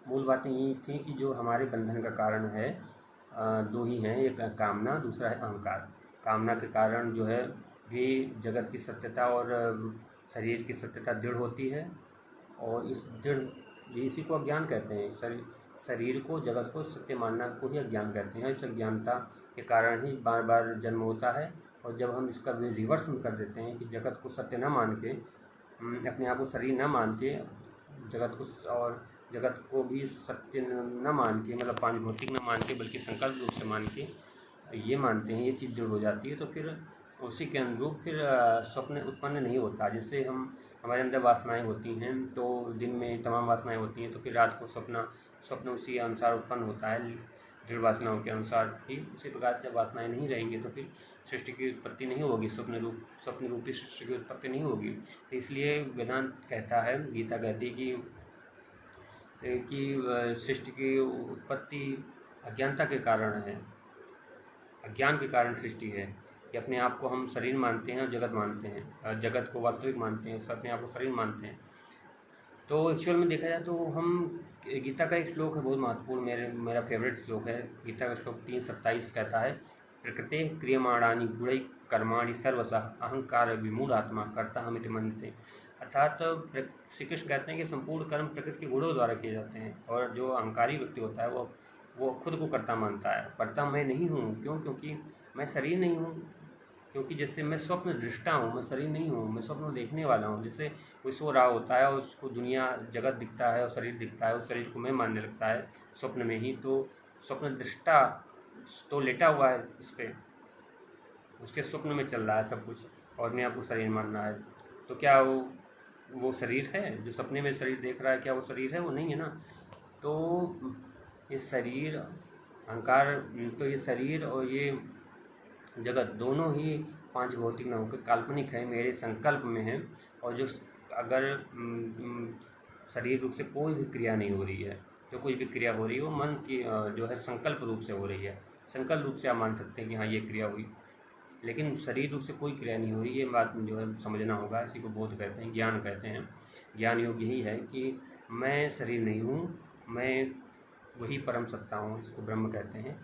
मूल बातें यही थी कि जो हमारे बंधन का कारण है दो ही हैं, एक कामना, दूसरा है अहंकार। कामना के कारण जो है भी जगत की सत्यता और शरीर की सत्यता दृढ़ होती है, और इस दृढ़ इसी को अज्ञान कहते हैं। शरीर को, जगत को सत्य मानना को ही अज्ञान कहते हैं। इस अज्ञानता के कारण ही बार बार जन्म होता है। और जब हम इसका रिवर्स में कर देते हैं कि जगत को सत्य न मान के, अपने आप को शरीर न मान के, जगत को और जगत को भी सत्य न मान के, मतलब पांच भौतिक न मान के, बल्कि संकल्प रूप से मान के ये मानते हैं, ये चीज़ दृढ़ हो जाती है, तो फिर उसी के अनुरूप फिर स्वप्न उत्पन्न नहीं होता। जिससे हमारे अंदर वासनाएं होती हैं, तो दिन में तमाम वासनाएं होती हैं, तो फिर रात को स्वप्न उसी अनुसार उत्पन्न होता है, दृढ़ वासनाओं के अनुसार ही। उसी प्रकार से वासनाएं नहीं रहेंगी तो फिर सृष्टि की उत्पत्ति नहीं होगी, स्वप्न रूपी सृष्टि की उत्पत्ति नहीं होगी। तो इसलिए वेदांत कहता है, गीता कहती है कि सृष्टि की उत्पत्ति अज्ञानता के कारण है, अज्ञान के कारण सृष्टि है। कि अपने आप को हम शरीर मानते हैं और जगत मानते हैं, जगत को वास्तविक मानते हैं, अपने आप को शरीर मानते हैं। तो एक्चुअल में देखा जाए तो हम, गीता का एक श्लोक है बहुत महत्वपूर्ण, मेरा फेवरेट श्लोक है। गीता का श्लोक 3:27 कहता है, प्रकृते क्रियमाणानि गुणै कर्माणि सर्वशः अहंकार विमूढ़ आत्मा कर्ता हमिति मन्यते। अर्थात श्री कृष्ण कहते हैं कि संपूर्ण कर्म प्रकृति के गुणों द्वारा किए जाते हैं, और जो अहंकारी व्यक्ति होता है वो खुद को कर्ता मानता है। कर्ता मैं नहीं हूँ, क्यों? क्योंकि मैं शरीर नहीं हूँ। क्योंकि जैसे मैं स्वप्न दृष्टा हूँ, मैं शरीर नहीं हूँ, मैं स्वप्न देखने वाला हूँ। जैसे कोई सो रहा होता है और उसको दुनिया जगत दिखता है और शरीर दिखता है, उस शरीर को मैं मानने लगता है स्वप्न में ही, तो स्वप्न दृष्टा तो लेटा हुआ है इस पर, उसके स्वप्न में चल रहा है सब कुछ, और मैं आपको शरीर मान रहा है। तो क्या वो शरीर है? जो सपने में शरीर देख रहा है, क्या वो शरीर है? वो नहीं है ना। तो ये शरीर अहंकार, तो ये शरीर और ये जगत दोनों ही पांच भौतिक न होकर काल्पनिक है, मेरे संकल्प में है। और जो अगर शरीर रूप से कोई भी क्रिया नहीं हो रही है, जो कोई भी क्रिया हो रही है वो मन की जो है संकल्प रूप से हो रही है। संकल्प रूप से आप मान सकते हैं कि हाँ ये क्रिया हुई, लेकिन शरीर रूप से कोई क्रिया नहीं हो रही। ये बात जो है समझना होगा। इसी को बोध कहते हैं, ज्ञान कहते हैं। ज्ञान योग यही है कि मैं शरीर नहीं हूँ, मैं वही परम सत्ता हूँ, इसको ब्रह्म कहते हैं।